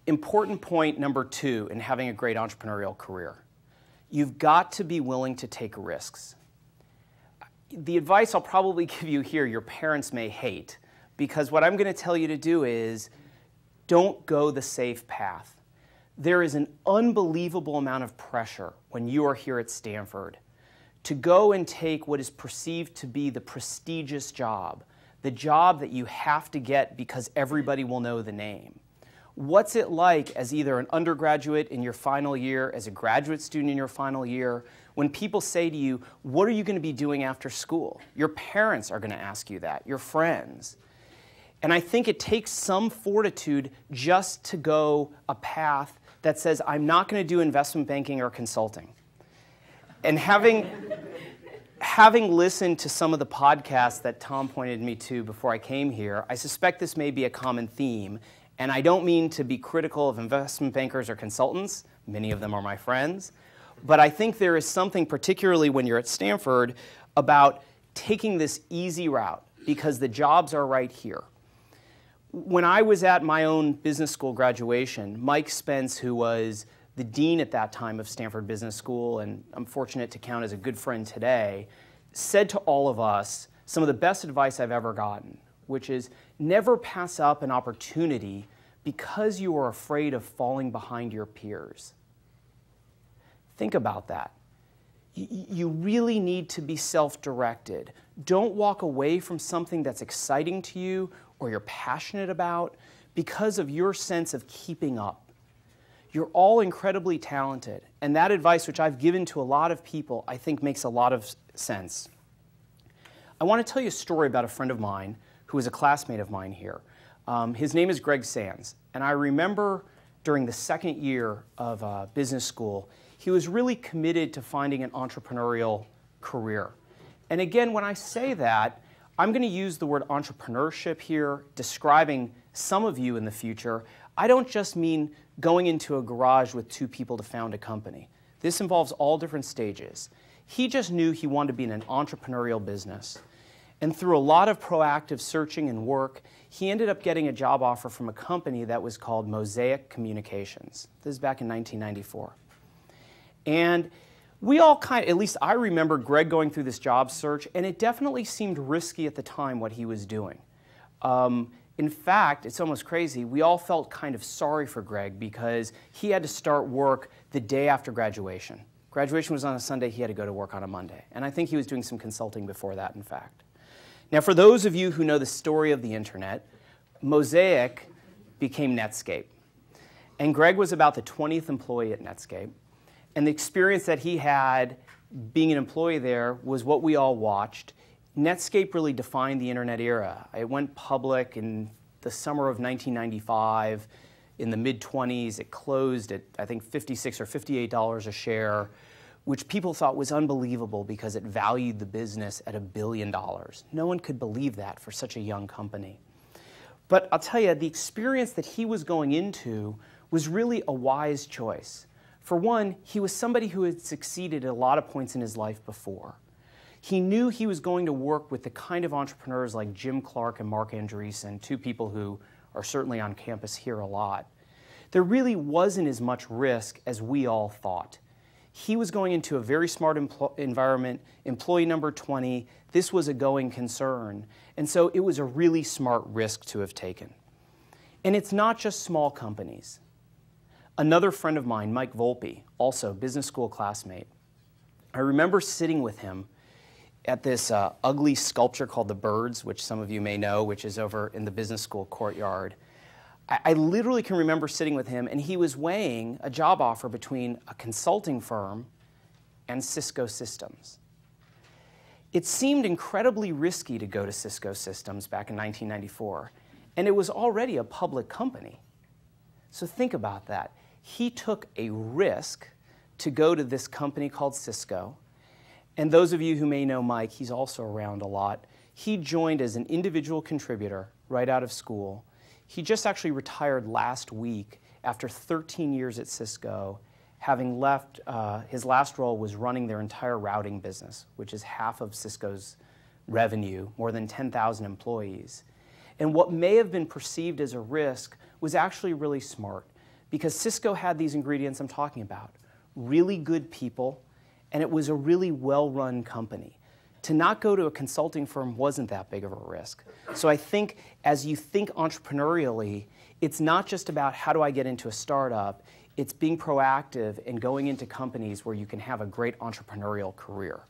Important point number 2 in having a great entrepreneurial career. You've got to be willing to take risks. The advice I'll probably give you here, your parents may hate, because what I'm going to tell you to do is don't go the safe path. There is an unbelievable amount of pressure when you are here at Stanford to go and take what is perceived to be the prestigious job, the job that you have to get because everybody will know the name. What's it like as either an undergraduate in your final year, as a graduate student in your final year, when people say to you, what are you going to be doing after school? Your parents are going to ask you that, your friends. And I think it takes some fortitude just to go a path that says, I'm not going to do investment banking or consulting. And having listened to some of the podcasts that Tom pointed me to before I came here, I suspect this may be a common theme. And I don't mean to be critical of investment bankers or consultants. Many of them are my friends. But I think there is something, particularly when you're at Stanford, about taking this easy route because the jobs are right here. When I was at my own business school graduation, Mike Spence, who was the dean at that time of Stanford Business School, and I'm fortunate to count as a good friend today, said to all of us some of the best advice I've ever gotten, which is never pass up an opportunity because you are afraid of falling behind your peers. Think about that. You really need to be self-directed. Don't walk away from something that's exciting to you or you're passionate about because of your sense of keeping up. You're all incredibly talented, and that advice, which I've given to a lot of people, I think makes a lot of sense. I want to tell you a story about a friend of mine who was a classmate of mine here. His name is Greg Sands, and I remember during the second year of business school, he was really committed to finding an entrepreneurial career. And again, when I say that, I'm going to use the word entrepreneurship here, describing some of you in the future. I don't just mean going into a garage with 2 people to found a company. This involves all different stages. He just knew he wanted to be in an entrepreneurial business. And through a lot of proactive searching and work, he ended up getting a job offer from a company that was called Mosaic Communications. This is back in 1994. And we all at least I remember Greg going through this job search, and it definitely seemed risky at the time what he was doing. In fact, it's almost crazy, we all felt kind of sorry for Greg because he had to start work the day after graduation. Graduation was on a Sunday, he had to go to work on a Monday. And I think he was doing some consulting before that, in fact. Now, for those of you who know the story of the internet, Mosaic became Netscape. And Greg was about the 20th employee at Netscape. And the experience that he had being an employee there was what we all watched. Netscape really defined the internet era. It went public in the summer of 1995. In the mid-20s, it closed at, I think, $56 or $58 a share, which people thought was unbelievable because it valued the business at $1 billion. No one could believe that for such a young company. But I'll tell you, the experience that he was going into was really a wise choice. For one, he was somebody who had succeeded at a lot of points in his life before. He knew he was going to work with the kind of entrepreneurs like Jim Clark and Mark Andreessen, 2 people who are certainly on campus here a lot. There really wasn't as much risk as we all thought. He was going into a very smart environment, employee number 20. This was a going concern. And so it was a really smart risk to have taken. And it's not just small companies. Another friend of mine, Mike Volpe, also business school classmate, I remember sitting with him at this ugly sculpture called The Birds, which some of you may know, which is over in the business school courtyard. I literally can remember sitting with him, and he was weighing a job offer between a consulting firm and Cisco Systems. It seemed incredibly risky to go to Cisco Systems back in 1994, and it was already a public company. So think about that. He took a risk to go to this company called Cisco. And those of you who may know Mike, he's also around a lot. He joined as an individual contributor right out of school. He just actually retired last week after 13 years at Cisco, having left, his last role was running their entire routing business, which is half of Cisco's revenue, more than 10,000 employees. And what may have been perceived as a risk was actually really smart. because Cisco had these ingredients I'm talking about. Really good people, and it was a really well-run company. To not go to a consulting firm wasn't that big of a risk. So I think as you think entrepreneurially, it's not just about how do I get into a startup, it's being proactive and going into companies where you can have a great entrepreneurial career.